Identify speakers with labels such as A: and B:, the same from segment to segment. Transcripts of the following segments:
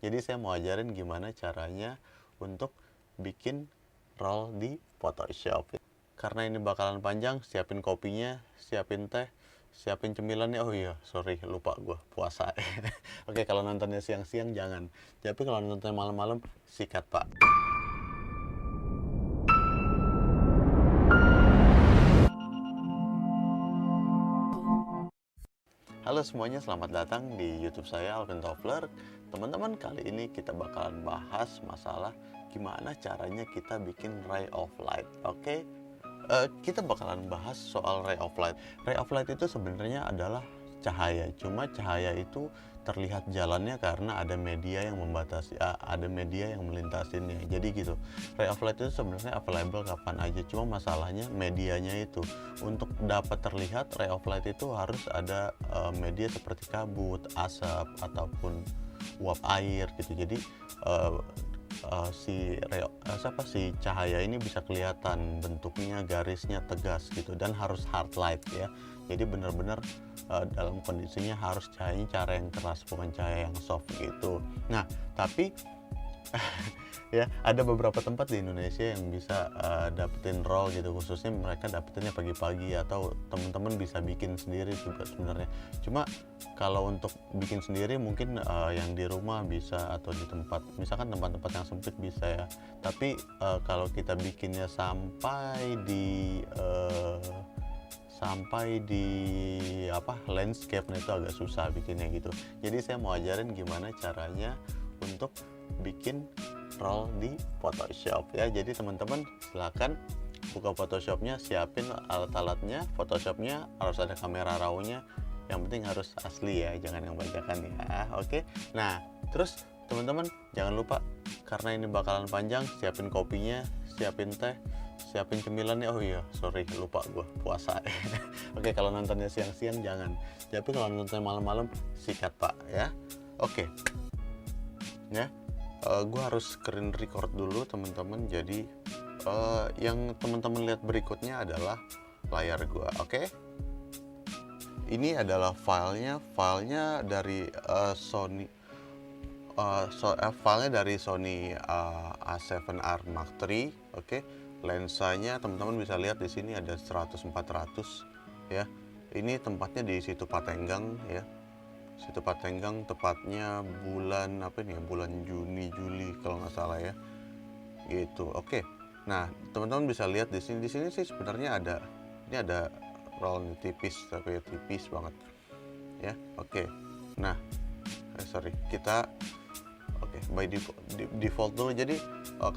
A: Jadi saya mau ajarin gimana caranya untuk bikin roll di Photoshop. Karena ini bakalan panjang, siapin kopinya, siapin teh, siapin cemilannya. Oh iya, sorry, lupa gue puasa. Oke, kalau nontonnya siang-siang jangan. Tapi kalau nontonnya malam-malam, sikat pak. Halo semuanya, selamat datang di YouTube saya Alvin Toffler. Teman-teman, kali ini kita bakalan bahas masalah gimana caranya kita bikin ray of light. Oke, kita bakalan bahas soal ray of light. Ray of light itu sebenarnya adalah cahaya. Cuma cahaya itu terlihat jalannya karena ada media yang membatasi, ada media yang melintasinya. Jadi gitu. Ray of light itu sebenarnya available kapan aja. Cuma masalahnya medianya itu. Untuk dapat terlihat ray of light itu harus ada media seperti kabut, asap ataupun uap air gitu. Jadi si cahaya ini bisa kelihatan bentuknya, garisnya tegas gitu, dan harus hard light ya. Jadi benar-benar dalam kondisinya harus cahayanya cara yang keras, bukan cahaya yang soft gitu. Nah tapi ya ada beberapa tempat di Indonesia yang bisa dapetin roll gitu, khususnya mereka dapetinnya pagi-pagi, atau teman-teman bisa bikin sendiri juga sebenarnya. Cuma kalau untuk bikin sendiri mungkin yang di rumah bisa, atau di tempat, misalkan tempat-tempat yang sempit bisa ya. Tapi kalau kita bikinnya sampai di landscape, itu agak susah bikinnya gitu. Jadi saya mau ajarin gimana caranya untuk bikin roll di Photoshop ya. Jadi teman-teman silakan buka Photoshopnya, siapin alat-alatnya. Photoshopnya harus ada kamera raw-nya, yang penting harus asli ya, jangan yang bajakan ya. Oke, nah terus teman-teman jangan lupa, karena ini bakalan panjang, siapin kopinya, siapin teh, siapin cemilannya. Oh iya, sorry, lupa gue puasa. Oke, kalau nontonnya siang-siang jangan. Tapi kalau nontonnya malam-malam, sikat pak ya. Oke ya, gue harus screen record dulu teman-teman. Jadi yang teman-teman lihat berikutnya adalah layar gue. Oke, ini adalah filenya dari Sony. Filenya dari Sony A7R Mark III. Oke, lensanya teman-teman bisa lihat di sini ada 100-400 ya. Ini tempatnya di situ Patenggang ya. Situ Patenggang, tepatnya bulan apa ini ya, bulan Juni Juli kalau nggak salah ya. Gitu. Oke. Nah, teman-teman bisa lihat di sini. Di sini sih sebenarnya ada roll tipis, tapi tipis banget. Ya. Oke. Nah, sorry. By default dulu. Jadi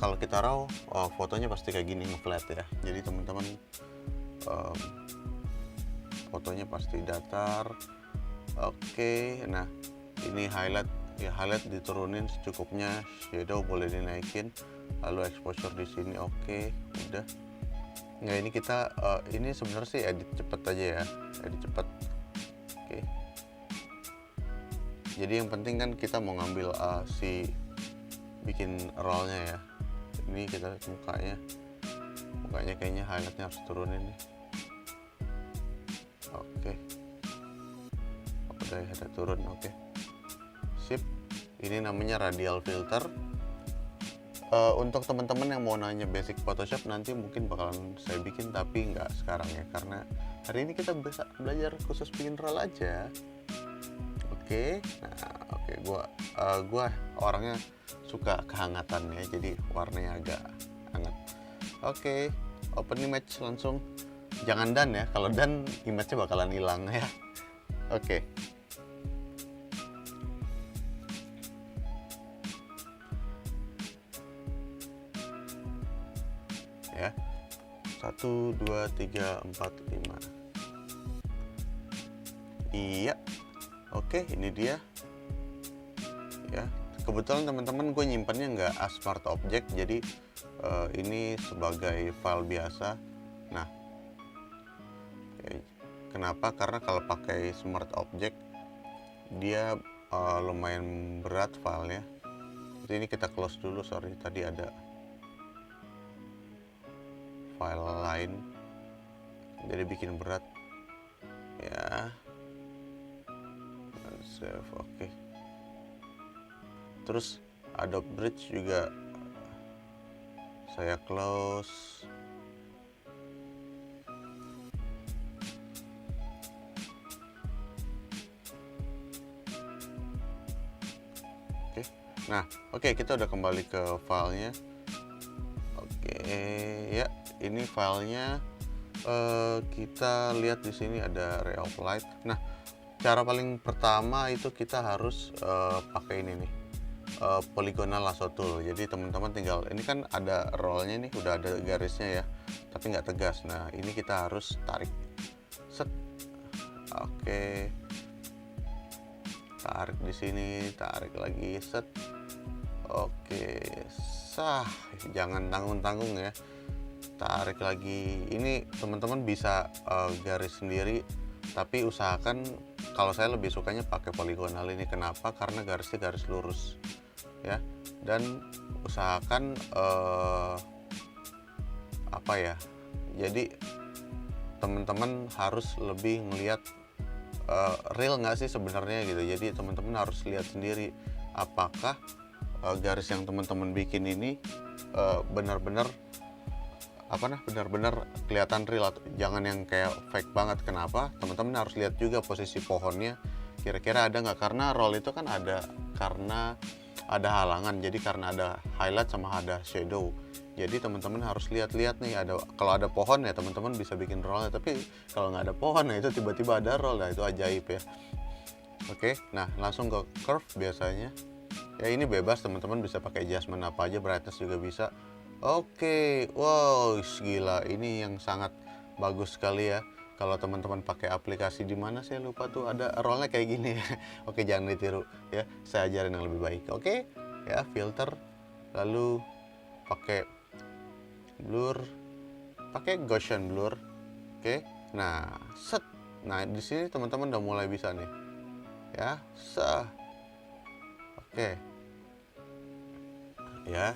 A: kalau kita raw, fotonya pasti kayak gini, nge-flat ya. Jadi teman-teman fotonya pasti datar. Oke, nah ini highlight ya, highlight diturunin secukupnya, shadow boleh dinaikin, lalu exposure di sini. Oke, udah. Nggak, ini kita ini sebenarnya sih edit cepet aja ya, edit cepet. Oke. Jadi yang penting kan kita mau ngambil si bikin rollnya ya. Ini kita mukanya kayaknya highlightnya harus turunin nih. Oke. Udah ada turun. Oke. Sip. Ini namanya radial filter. Untuk teman-teman yang mau nanya basic Photoshop, nanti mungkin bakalan saya bikin, tapi nggak sekarang ya, karena hari ini kita bisa belajar khusus bikin roll aja. Oke. Nah, oke, gua orangnya suka kehangatan ya, jadi warnanya agak hangat. Oke, open image langsung. Jangan done ya, kalau done image-nya bakalan hilang ya. Oke. Ya, 1 2 3 4 5. Iya. Oke, ini dia ya. Kebetulan teman-teman gue nyimpannya nggak as smart object, jadi ini sebagai file biasa. Nah, kenapa? Karena kalau pakai smart object dia lumayan berat filenya. Jadi ini kita close dulu, sorry tadi ada file lain, jadi bikin berat ya. Save. Oke. Terus Adobe Bridge juga saya close. Nah, oke, kita udah kembali ke filenya. Oke, ya, ini filenya. Kita lihat di sini ada ray of light. Nah, cara paling pertama itu kita harus pakai ini nih, polygonal lasso tool. Jadi teman-teman tinggal, ini kan ada rollnya nih, udah ada garisnya ya, tapi nggak tegas. Nah, ini kita harus tarik, set. Oke, tarik di sini, tarik lagi, set. Oke, sah, jangan tanggung-tanggung ya. Tarik lagi. Ini teman-teman bisa garis sendiri, tapi usahakan, kalau saya lebih sukanya pakai poligonal ini. Kenapa? Karena garisnya garis lurus ya. Dan usahakan apa ya? Jadi teman-teman harus lebih ngelihat real nggak sih sebenarnya gitu. Jadi teman-teman harus lihat sendiri apakah garis yang teman-teman bikin ini benar-benar benar-benar kelihatan real, atau jangan yang kayak fake banget. Kenapa? Teman-teman harus lihat juga posisi pohonnya kira-kira ada nggak, karena roll itu kan ada karena ada halangan, jadi karena ada highlight sama ada shadow. Jadi teman-teman harus lihat-lihat nih, kalau ada pohon ya teman-teman bisa bikin rollnya, tapi kalau nggak ada pohon ya itu tiba-tiba ada roll, ya itu ajaib ya. Oke, nah langsung ke curve biasanya. Ya ini bebas, teman-teman bisa pakai adjustment apa aja, brightness juga bisa. Oke, wow, gila, ini yang sangat bagus sekali ya. Kalau teman-teman pakai aplikasi di mana saya lupa tuh, ada rollnya kayak gini ya. Oke, jangan ditiru ya, saya ajarin yang lebih baik. Oke, ya filter, lalu pakai blur, pakai Gaussian blur. Oke, nah set, nah di sini teman-teman udah mulai bisa nih, ya, sah. Oke, ya.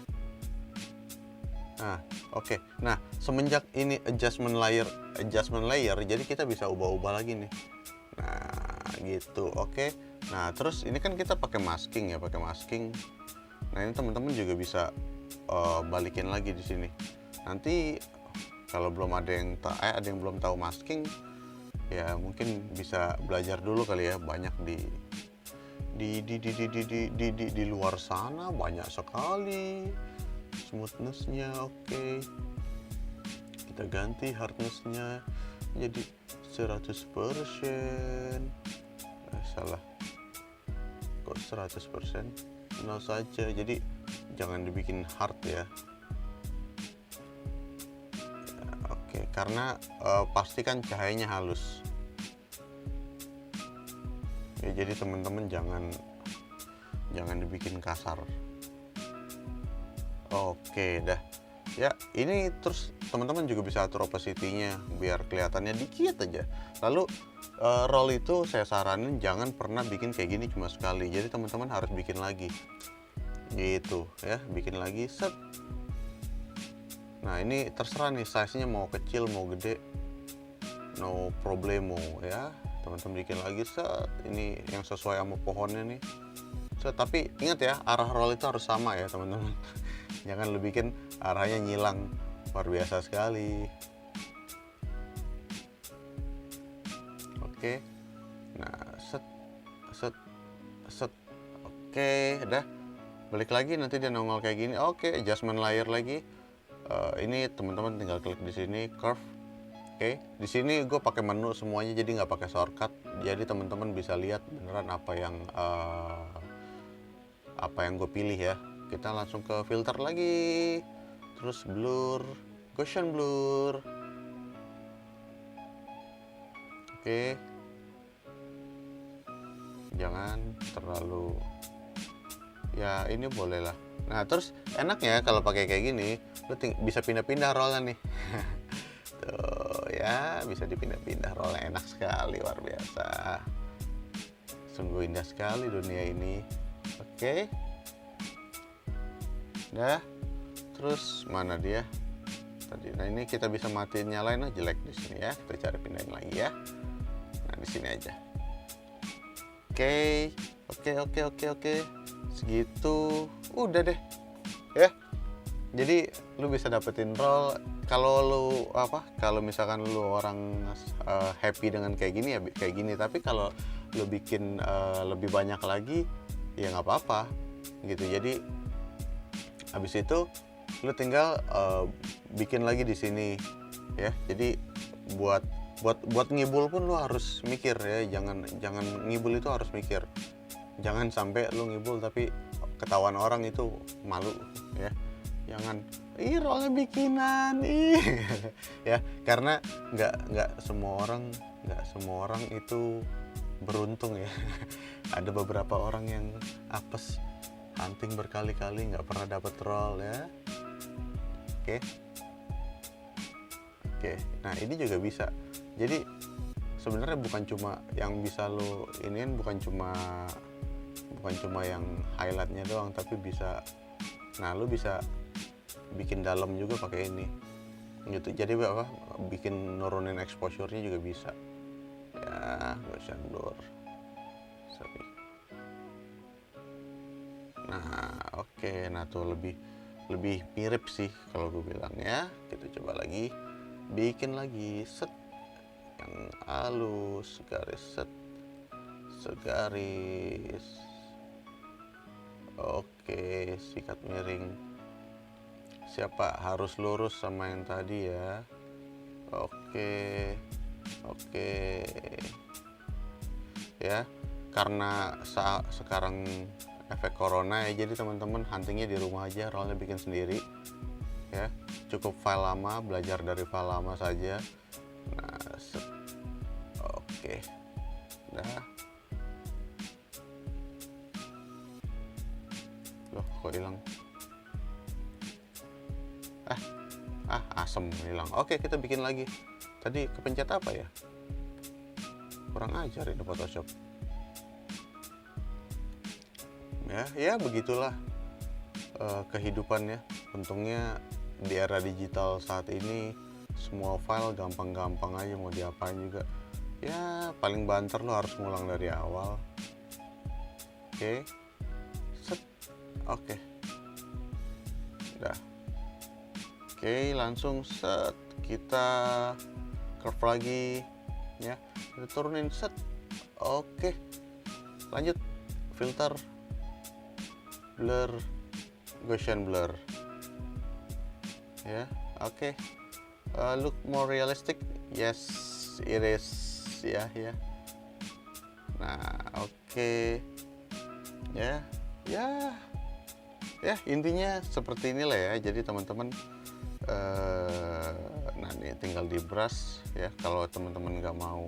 A: Nah, oke. Nah, semenjak ini adjustment layer, jadi kita bisa ubah-ubah lagi nih. Nah, gitu. Oke. Nah, terus ini kan kita pakai masking ya, pakai masking. Nah, ini teman-teman juga bisa balikin lagi di sini. Nanti kalau belum ada yang belum tahu masking, ya mungkin bisa belajar dulu kali ya. Banyak di luar sana banyak sekali. Smoothnessnya oke. Kita ganti hardnessnya jadi 100%. Salah, kok 100%? Nol saja, jadi jangan dibikin hard ya. Oke, karena pastikan cahayanya halus ya, jadi teman-teman jangan dibikin kasar. Oke dah ya, ini terus teman-teman juga bisa atur opacity-nya biar kelihatannya dikit aja. Lalu roll itu saya saranin jangan pernah bikin kayak gini cuma sekali, jadi teman-teman harus bikin lagi gitu ya, bikin lagi, set. Nah ini terserah nih size-nya mau kecil mau gede, no problemo ya, teman-teman bikin lagi, set. Ini yang sesuai sama pohonnya nih, set. Tapi ingat ya, arah roll itu harus sama ya teman-teman. Jangan lu bikin arahnya nyilang, luar biasa sekali. Oke, nah set set set. Oke, udah balik lagi, nanti dia nongol kayak gini. Oke, adjustment layer lagi. Ini teman-teman tinggal klik di sini curve. Oke, di sini gue pakai menu semuanya, jadi nggak pakai shortcut. Jadi teman-teman bisa lihat beneran apa yang gue pilih ya. Kita langsung ke filter lagi, terus blur, Gaussian blur. Oke, jangan terlalu, ya ini boleh lah. Nah terus enaknya kalau pakai kayak gini, lu bisa pindah-pindah rollnya nih. Tuh ya, bisa dipindah-pindah rollnya, enak sekali, luar biasa. Sungguh indah sekali dunia ini. Oke. Nah, terus mana dia tadi? Nah ini kita bisa matiin nyalain, jelek di sini ya. Kita cari pindahin lagi ya. Nah di sini aja. Oke. segitu udah deh ya. Jadi lu bisa dapetin roll kalau lu kalau misalkan lu orang happy dengan kayak gini ya kayak gini, tapi kalau lu bikin lebih banyak lagi ya nggak apa-apa gitu. Jadi habis itu lu tinggal bikin lagi di sini ya. Jadi buat ngibul pun lu harus mikir ya, jangan ngibul itu harus mikir. Jangan sampai lu ngibul tapi ketahuan orang, itu malu ya. Jangan rollnya bikinan ya, karena nggak semua orang itu beruntung ya. Ada beberapa orang yang apes hunting berkali-kali nggak pernah dapet roll ya. Oke, nah ini juga bisa. Jadi sebenarnya bukan cuma yang bisa lo iniin, bukan cuma yang highlightnya doang, tapi bisa, nah lo bisa bikin dalam juga pakai ini gitu. Jadi bikin nurunin exposure-nya juga bisa ya. Gaussian blur, sorry. Nah oke, nah tuh lebih mirip sih kalau gue bilang ya. Kita coba lagi, bikin lagi set yang halus, garis set segaris. Oke, sikat miring. Siapa harus lurus sama yang tadi ya. Oke ya, karena sekarang efek corona ya, jadi teman-teman huntingnya di rumah aja, rollnya bikin sendiri ya. Cukup file lama, belajar dari file lama saja. Nah oke, dah. Loh kok hilang? Asem hilang. Oke, kita bikin lagi. Tadi kepencet apa ya? Kurang ajar ini Photoshop. Ya begitulah kehidupan ya. Untungnya di era digital saat ini semua file gampang-gampang aja, mau diapain juga. Ya paling banter lo harus ngulang dari awal. Oke. Set. Oke. Udah. Oke, langsung set, kita curve lagi ya. Kita turunin set. Oke. Lanjut filter, blur, Gaussian blur. Ya, oke. Look more realistic. Yes, it is. Ya. Nah, oke. Ya. Ya, intinya seperti inilah ya. Jadi teman-teman nah ini tinggal di brush ya. Kalau teman-teman nggak mau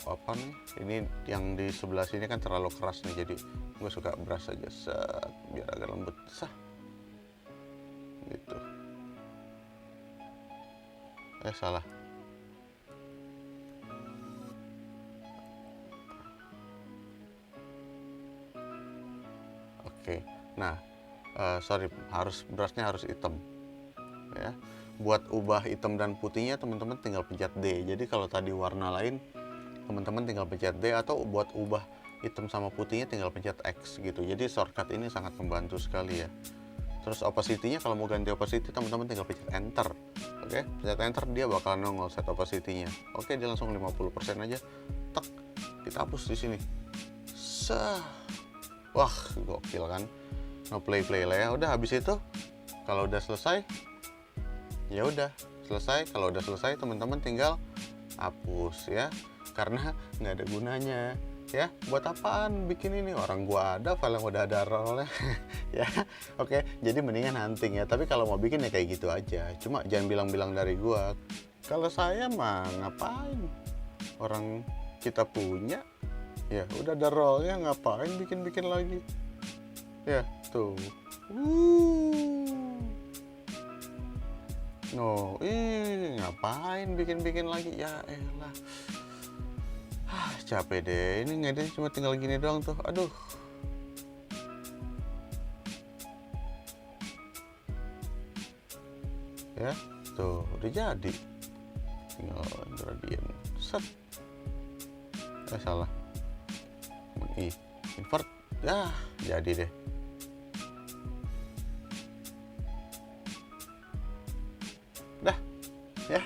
A: apa nih, ini yang di sebelah sini kan terlalu keras nih, jadi gue suka brush aja set, biar agak lembut sah gitu. Salah. Oke, nah sorry, brushnya harus hitam ya. Buat ubah hitam dan putihnya teman-teman tinggal pencet D. Jadi kalau tadi warna lain teman-teman tinggal pencet D, atau buat ubah hitam sama putihnya tinggal pencet X gitu. Jadi shortcut ini sangat membantu sekali ya. Terus opacity-nya, kalau mau ganti opacity teman-teman tinggal pencet enter. Oke, pencet enter, dia bakal nongol set opacity-nya. Oke, dia langsung 50% aja. Tek, kita hapus di sini. Wah, gokil kan? No play lah ya. Udah habis itu kalau udah selesai ya udah selesai. Kalau udah selesai teman-teman tinggal hapus ya, karena nggak ada gunanya ya. Buat apaan bikin ini, orang gua ada file yang udah ada rollnya ya. Oke, jadi mendingan hunting ya. Tapi kalau mau bikin ya kayak gitu aja, cuma jangan bilang-bilang dari gua. Kalau saya mah ngapain, orang kita punya ya udah ada rollnya, ngapain bikin lagi ya. Tuh no, ngapain bikin lagi ya elah. Capek deh ini ngedit, cuma tinggal gini doang tuh. Aduh. Ya tuh udah jadi, tinggal gradient set. Salah. invert, ya jadi deh. Dah ya,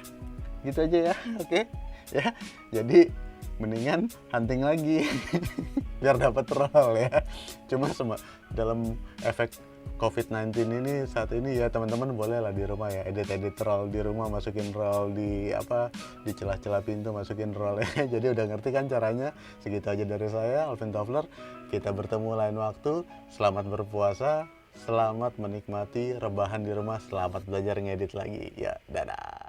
A: gitu aja ya. Oke ya, jadi mendingan hunting lagi biar dapat roll ya. Cuma dalam efek COVID-19 ini saat ini ya teman-teman boleh lah di rumah ya edit roll di rumah, masukin roll di di celah-celah pintu, masukin roll ya. Jadi udah ngerti kan caranya. Segitu aja dari saya, Alvin Toffler. Kita bertemu lain waktu. Selamat berpuasa, selamat menikmati rebahan di rumah, selamat belajar ngedit lagi ya. Dadah.